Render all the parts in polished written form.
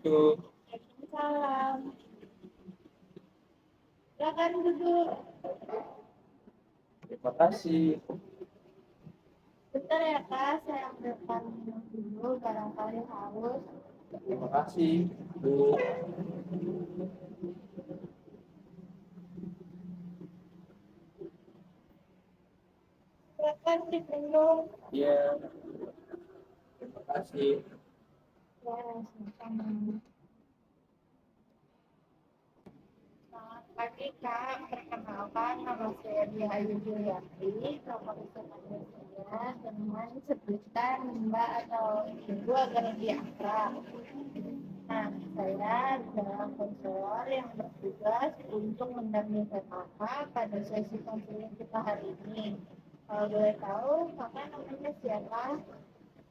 Assalamualaikum. Waalaikumsalam. Silakan duduk. Terima kasih. Bentar ya Kak, saya ambilkan minum dulu, barangkali haus. Terima kasih, Bu. Silakan diminum. Ya, terima kasih. Ya, sama-sama. Selamat pagi Kak, perkenalkan nama saya Dia Ayu Juliati, nama usaha saya dengan sebutan Mbak atau Ibu agar lebih akrab. Nah, saya adalah konselor yang bertugas untuk mendampingi Kakak pada sesi konseling kita hari ini. Kalau boleh tahu, Kakak namanya siapa?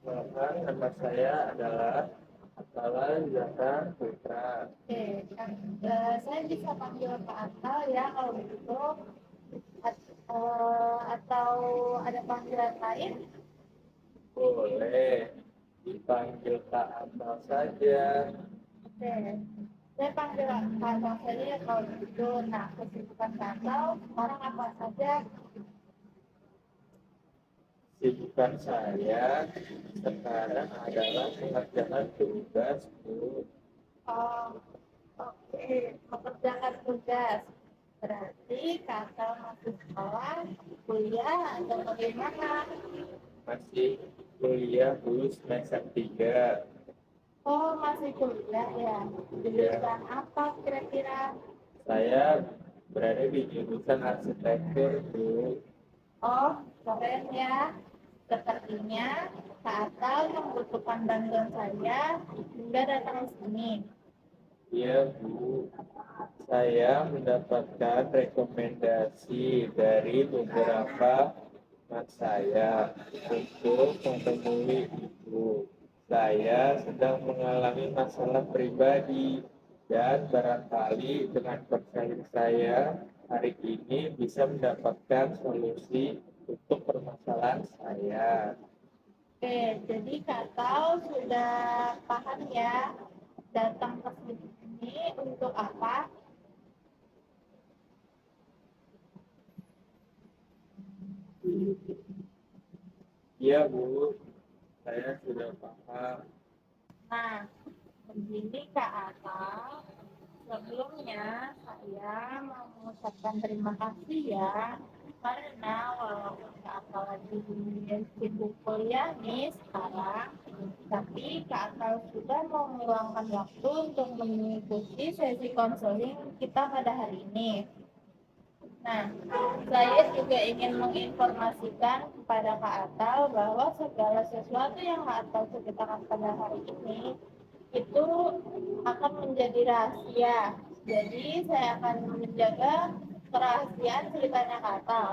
Perkenalkan, nama saya adalah Atala Zaka Putra. Oke, kan, saya bisa panggil Pak Atal ya kalau begitu. Atau ada panggilan lain? Boleh dipanggil Kak Atal saja. Oke, saya panggil Pak Atal saja ya kalau begitu. Nah, kesibukan Pak Atal sekarang apa saja? Sibukan saya sekarang adalah mengerjakan tugas, Bu. Oh, oke, mengerjakan tugas. Berarti kakak masih sekolah, kuliah, atau bagaimana? Masih kuliah, Bu, semester 3. Oh, masih kuliah ya. Iya, Jurusan apa kira-kira? saya berada di jurusan arsitektur, Bu. Oh, keren ya. Sepertinya Kak Atal membutuhkan bantuan saya hingga datang ke sini. Iya, Bu. Saya mendapatkan rekomendasi dari beberapa teman saya untuk menemui Ibu. Saya sedang mengalami masalah pribadi dan barangkali dengan konseling saya hari ini bisa mendapatkan solusi untuk permasalahan saya. Oke, jadi Kak Atal sudah paham ya datang ke sini untuk apa? Iya, Bu, saya sudah paham. Nah, begini Kak Atal, sebelumnya saya mau mengucapkan terima kasih ya, karena walaupun Kak Atal lagi sibuk kuliah nih sekarang, tapi Kak Atal sudah mau meluangkan waktu untuk mengikuti sesi konseling kita pada hari ini. Nah, saya juga ingin menginformasikan kepada Kak Atal bahwa segala sesuatu yang Kak Atal ceritakan pada hari ini itu akan menjadi rahasia. Jadi saya akan menjaga kerahasiaan ceritanya Kak Atal.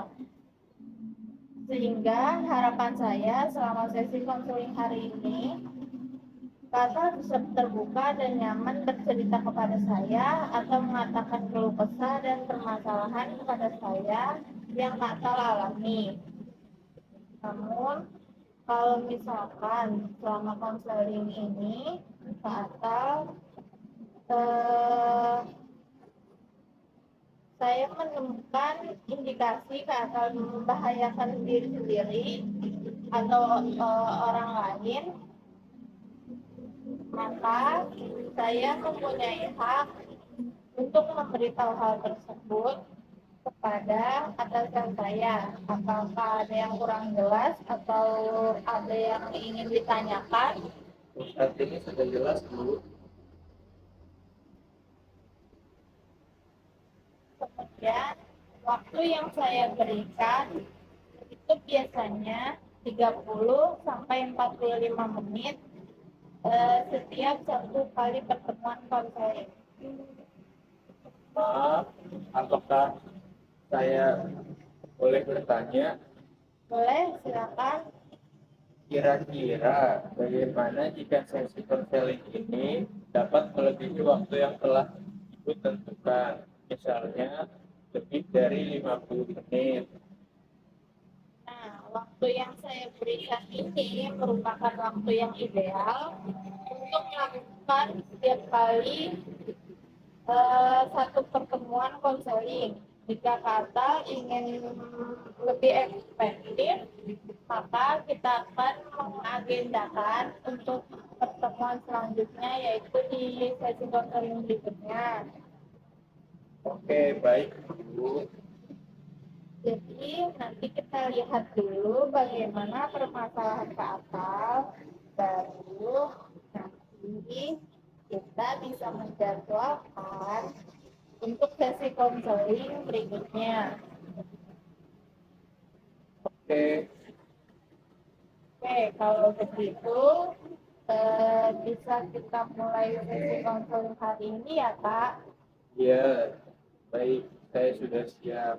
Sehingga harapan saya selama sesi konseling hari ini Kakak bisa terbuka dan nyaman bercerita kepada saya atau mengatakan keluh kesah dan permasalahan kepada saya yang Kakak alami. Namun, kalau misalkan selama konseling ini Kakak eh, saya menemukan indikasi Kakak membahayakan diri sendiri atau orang lain, maka saya mempunyai hak untuk memberitahu hal tersebut kepada atasan saya. Apakah ada yang kurang jelas atau ada yang ingin ditanyakan? Saat ini sudah jelas, Bu. Kemudian, waktu yang saya berikan itu biasanya 30 sampai 45 menit setiap satu kali pertemuan konseling. Maaf, apakah saya boleh bertanya, Boleh, silakan. kira-kira bagaimana jika sesi konseling ini dapat melebihi waktu yang telah Ibu tentukan, misalnya lebih dari 50 menit? Nah, waktu yang saya berikan ini merupakan waktu yang ideal untuk melakukan setiap kali satu pertemuan konseling. Jika kata ingin lebih efektif, maka kita akan mengagendakan untuk pertemuan selanjutnya, yaitu di sesi konseling berikutnya. Oke, baik Bu. Jadi nanti kita lihat dulu bagaimana permasalahan ke atas, baru nanti kita bisa menjadwalkan untuk sesi konseling berikutnya. Oke, Oke, kalau begitu bisa kita mulai sesi konseling hari ini ya Kak. ya, baik, saya sudah siap.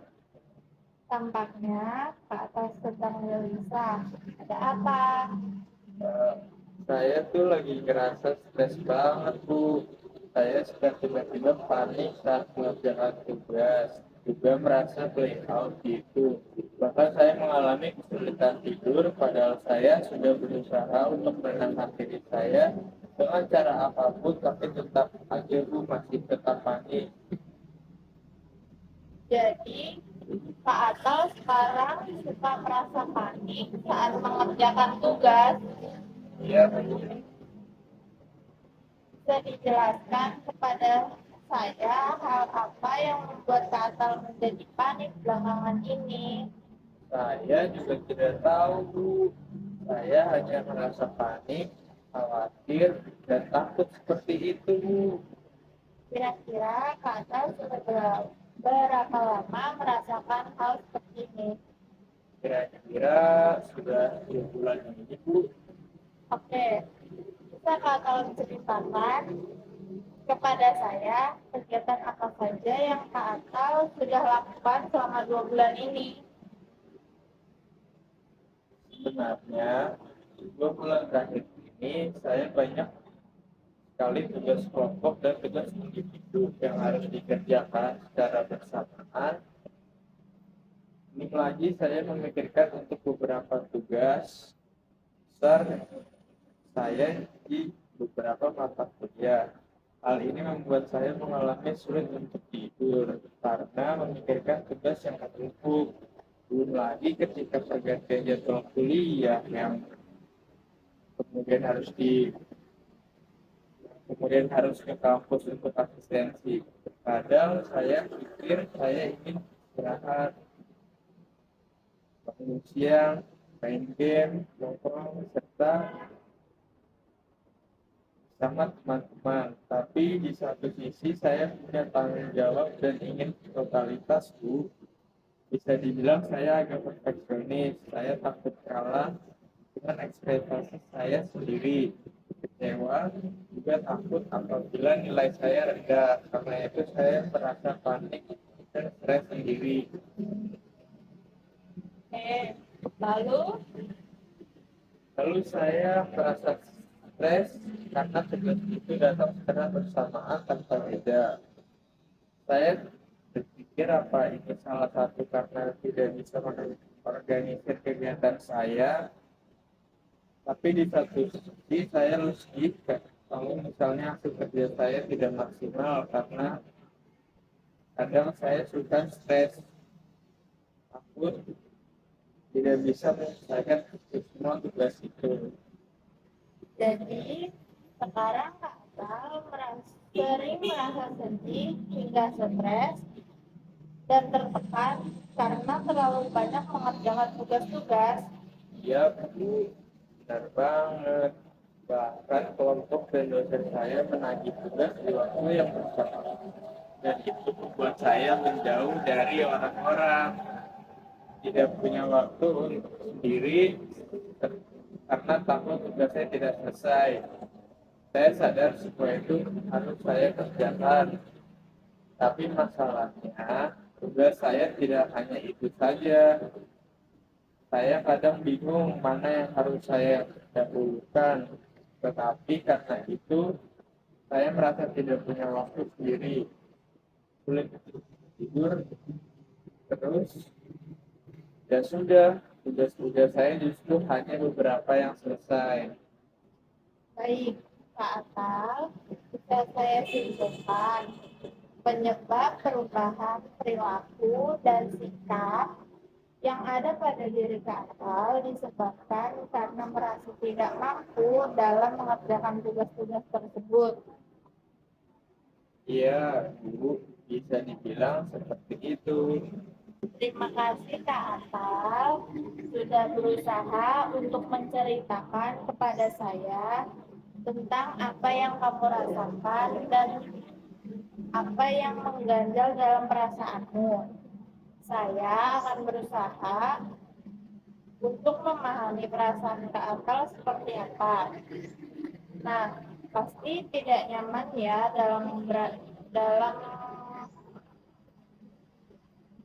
Tampaknya Kak Atas sedang gelisah. Ada apa? Eh, saya tuh lagi ngerasa stres banget Bu. Saya sudah tiba-tiba panik saat mengerjakan tugas, juga merasa blackout gitu. Bahkan saya mengalami kesulitan tidur, padahal saya sudah berusaha untuk menenangkan diri saya dengan cara apapun, tapi tetap aja Bu masih tetap panik. Jadi Kak Atal sekarang suka merasa panik saat mengerjakan tugas. Iya Bu. Bisa dijelaskan kepada saya hal apa yang membuat Kak Atal menjadi panik belakangan ini? Saya juga tidak tahu Bu. Saya hanya merasa panik, khawatir, dan takut seperti itu Bu. Kira-kira Kak Atal sudah berapa lama merasakan hal seperti ini? Kira-kira sudah 2 bulan ini Bu. Oke, bisa Kak Atal menceritakan kepada saya kegiatan apa saja yang Kak Atal sudah lakukan selama 2 bulan ini? Sebenarnya 2 bulan terakhir ini saya banyak sekali tugas kelompok dan tugas individu yang harus dikerjakan secara bersamaan. Belum lagi saya memikirkan untuk beberapa tugas besar saya di beberapa mata kuliah. Hal ini membuat saya mengalami sulit untuk tidur karena memikirkan tugas yang menumpuk. Belum lagi ketika pergantian jadwal kuliah yang kemudian harus di kemudian harus ke kampus untuk asistensi. Kadang saya pikir saya ingin istirahat, bangun siang, main game, nongkrong, serta sama teman-teman. Tapi di satu sisi saya punya tanggung jawab dan ingin totalitas Bu. Bisa dibilang saya agak perfeksionis. Saya takut kalah dengan ekspektasi saya sendiri. Kecewa, juga takut apabila nilai saya rendah. Karena itu saya merasa panik dan stres sendiri. Lalu Lalu saya merasa stres karena tugas itu datang secara bersamaan tanpa jeda. Saya berpikir apa ini salah satu karena tidak bisa mengorganisir kegiatan saya, tapi di satu sisi saya logik kalau misalnya hasil kerja saya tidak maksimal karena kadang saya suka stres, takut tidak bisa menyelesaikan semua tugas itu. jadi sekarang Kak Atal sering merasa sedih hingga stres dan tertekan karena terlalu banyak mengerjakan tugas-tugas. Iya Bu, benar banget. Bahkan kelompok dan dosen saya menagih tugas di waktu yang bersamaan. Dan itu membuat saya menjauh dari orang-orang. Tidak punya waktu untuk sendiri karena takut tugasnya tidak selesai. Saya sadar semua itu harus saya kerjakan. Tapi masalahnya, tugas saya tidak hanya itu saja. Saya kadang bingung mana yang harus saya dahulukan. Tetapi karena itu, saya merasa tidak punya waktu sendiri. Sulit tidur terus. Ya sudah, tugas-tugas saya justru hanya beberapa yang selesai. Baik, Kak Atal, bisa saya simpulkan penyebab perubahan perilaku dan sikap yang ada pada diri Kak Atal disebabkan karena merasa tidak mampu dalam mengerjakan tugas-tugas tersebut. Iya, Bu, bisa dibilang seperti itu. Terima kasih Kak Atal sudah berusaha untuk menceritakan kepada saya tentang apa yang kamu rasakan dan apa yang mengganjal dalam perasaanmu. Saya akan berusaha untuk memahami perasaan Kak Atal seperti apa. Nah, pasti tidak nyaman ya dalam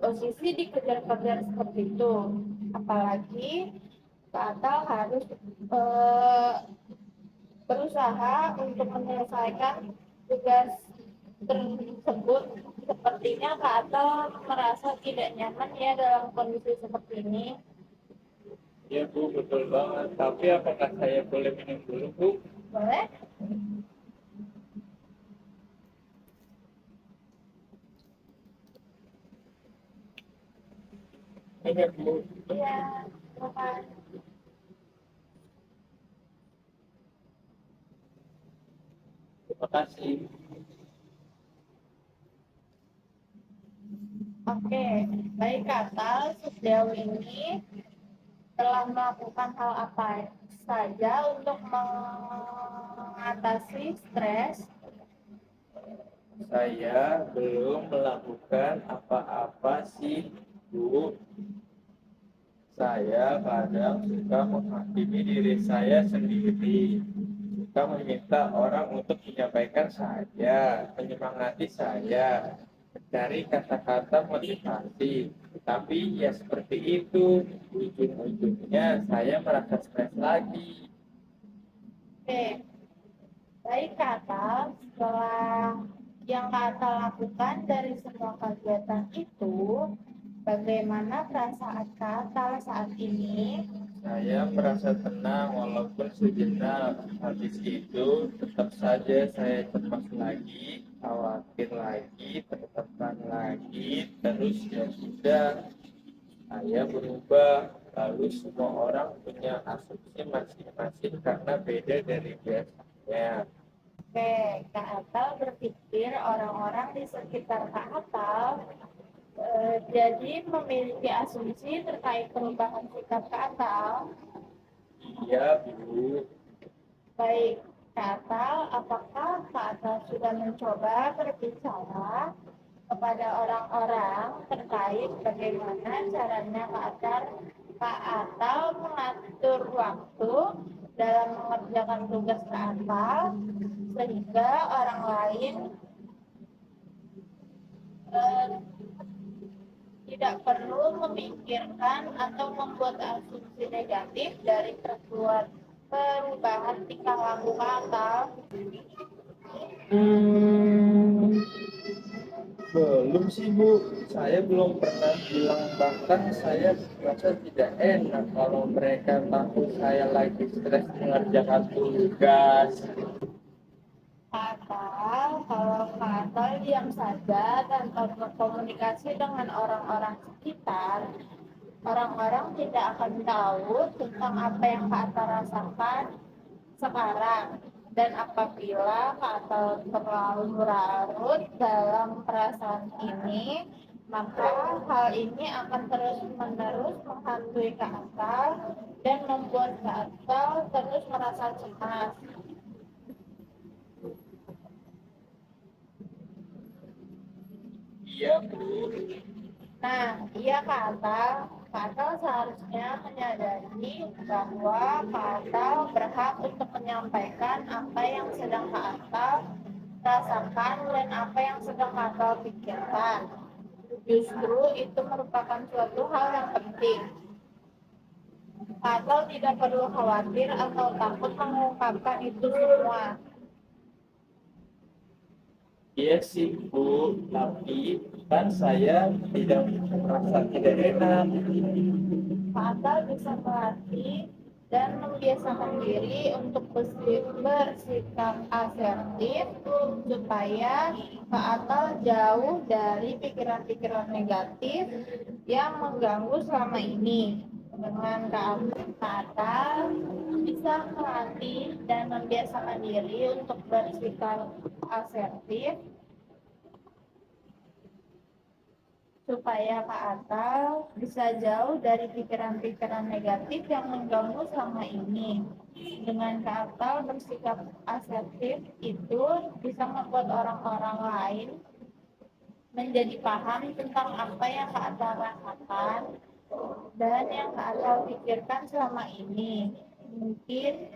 posisi dikejar-kejar seperti itu. Apalagi Kak Atal harus eh, berusaha untuk menyelesaikan tugas tersebut. Sepertinya Kak Atal merasa tidak nyaman ya dalam kondisi seperti ini. Iya, Bu, betul banget. Tapi apakah saya boleh minum dulu, Bu? Boleh? Iya, Bu. Iya, silakan. Terima kasih. Oke, baik Kak Atal, sejauh ini telah melakukan hal apa saja untuk mengatasi stres? Saya belum melakukan apa-apa sih, Bu. Saya kadang suka menghakimi diri saya sendiri. Suka meminta orang untuk menyampaikan saya, menyemangati saya, mencari kata-kata motivasi. Tapi ya seperti itu, ujung-ujungnya saya merasa stres lagi. Oke, baik Kak Atal, setelah yang Kak Atal lakukan dari semua kegiatan itu, bagaimana perasaan Kak Atal saat ini? Saya merasa tenang walaupun sejenak. Habis itu tetap saja saya cemas lagi, khawatir lagi, tertekan lagi, terus ya sudah, saya berubah. Lalu semua orang punya asumsi masing-masing karena beda dari biasanya. Oke, Kak Atal berpikir orang-orang di sekitar Kak Atal jadi memiliki asumsi terkait perubahan sikap Kak Atal. Iya, Bu. Baik, Kak Atal, apakah Kak Atal sudah mencoba berbicara kepada orang-orang terkait bagaimana caranya Kak Atal mengatur waktu dalam mengerjakan tugas Kak Atal sehingga orang lain eh, tidak perlu memikirkan atau membuat asumsi negatif dari perubahan tingkah laku Kak Atal. Hmm, belum sih, Bu. Saya belum pernah bilang, bahkan saya merasa tidak enak kalau mereka tahu saya lagi stres mengerjakan tugas. Atau kalau atau diam saja tanpa berkomunikasi dengan orang-orang sekitar, orang-orang tidak akan tahu tentang apa yang Kak Atta rasakan sekarang. Dan apabila Kak Atta terlalu larut dalam perasaan ini, maka hal ini akan terus-menerus menghantui Kak Atta dan membuat Kak Atta terus merasa cemas. Iya, Bu. Nah, iya Kak Atal. Kak Atal seharusnya menyadari bahwa Kak Atal berhak untuk menyampaikan apa yang sedang Kak Atal rasakan dan apa yang sedang Kak Atal pikirkan. Justru itu merupakan suatu hal yang penting. Kak Atal tidak perlu khawatir atau takut mengungkapkan itu semua. Iya sih, Bu. Tapi kan saya tidak merasa tidak enak. Kak Atal bisa melatih dan membiasakan diri untuk bersikap asertif supaya Kak Atal jauh dari pikiran-pikiran negatif yang mengganggu selama ini. Dengan Kak Atal bisa melatih dan membiasakan diri untuk bersikap asertif supaya Kak Atal bisa jauh dari pikiran-pikiran negatif yang mengganggu selama ini. Dengan Kak Atal bersikap asertif itu bisa membuat orang-orang lain menjadi paham tentang apa yang Kak Atal rasakan dan yang Kak Atal pikirkan selama ini. Mungkin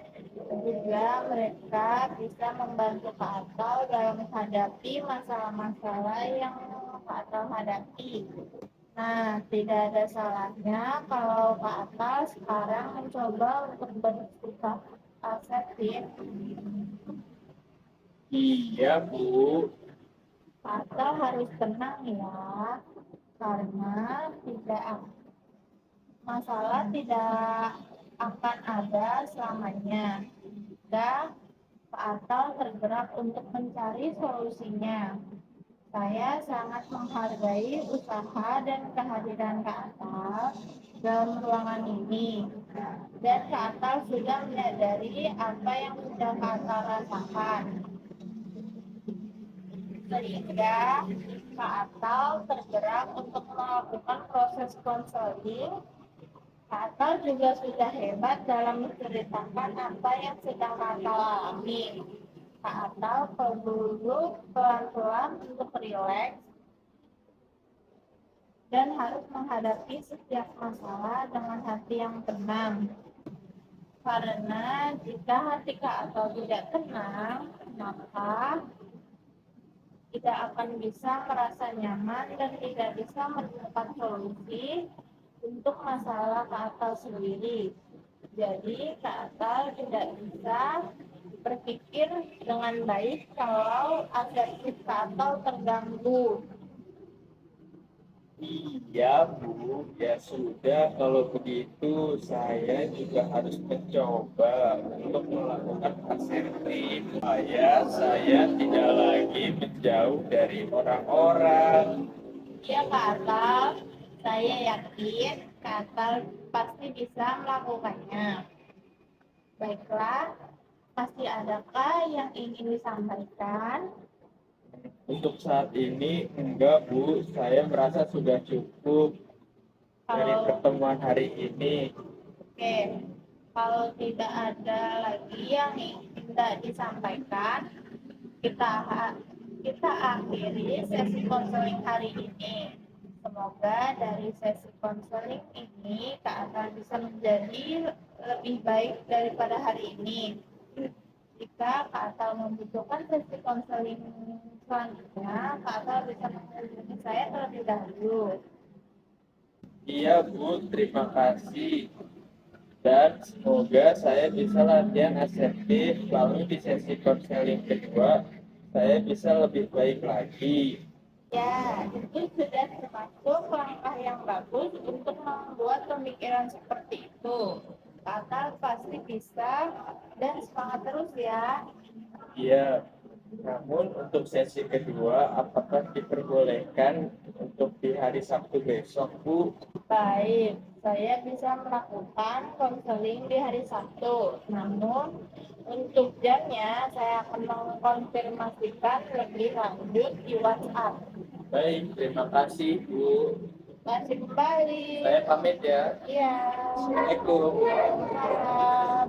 juga mereka bisa membantu Kak Atal dalam menghadapi masalah-masalah yang Kak Atal hadapi. Nah, tidak ada salahnya kalau Kak Atal sekarang mencoba untuk bersikap asertif. Iya, Bu. Kak Atal harus tenang ya, karena masalah tidak akan ada selamanya. Dan Kak Atal tergerak untuk mencari solusinya. Saya sangat menghargai usaha dan kehadiran Kak Atal dalam ruangan ini. Dan Kak Atal sudah menyadari apa yang sudah Kak Atal rasakan. Sehingga Kak Atal tergerak untuk melakukan proses konseling. Kak Atal juga sudah hebat dalam menceritakan apa yang sedang Kak Atal alami. Kak Atal perlu pelan-pelan untuk rileks dan harus menghadapi setiap masalah dengan hati yang tenang. Karena jika hati Kak Atal tidak tenang, maka tidak akan bisa merasa nyaman dan tidak bisa menemukan solusi untuk masalah Kak Atal sendiri. Jadi Kak Atal tidak bisa berpikir dengan baik kalau asertif Kak Atal terganggu. Iya, Bu. Ya sudah, kalau begitu saya juga harus mencoba untuk melakukan asertif supaya saya tidak lagi menjauh dari orang-orang. Ya Kak Atal, saya yakin Kak Atal pasti bisa melakukannya. Baiklah, masih adakah yang ingin disampaikan? Untuk saat ini, enggak, Bu. Saya merasa sudah cukup dari Kalau pertemuan hari ini. Oke, kalau tidak ada lagi yang tidak disampaikan, kita kita akhiri sesi konseling hari ini. Semoga dari sesi konseling ini Kak akan bisa menjadi lebih baik daripada hari ini. Jika Kak Atal membutuhkan sesi konseling selanjutnya, Kak Atal bisa menghubungi saya terlebih dahulu. Iya, Bu. Terima kasih. Dan semoga saya bisa latihan asertif, lalu di sesi konseling kedua, saya bisa lebih baik lagi. Ya, itu sudah termasuk langkah yang bagus untuk membuat pemikiran seperti itu. Kata pasti bisa dan semangat terus ya. Iya, namun untuk sesi kedua, apakah diperbolehkan untuk di hari Sabtu besok, Bu? Baik, saya bisa melakukan konseling di hari Sabtu. Namun untuk jamnya saya akan mengkonfirmasikan lebih lanjut di WhatsApp. Baik, terima kasih, Bu. Masih kembali. Saya pamit ya. Iya. Assalamualaikum. Waalaikumsalam.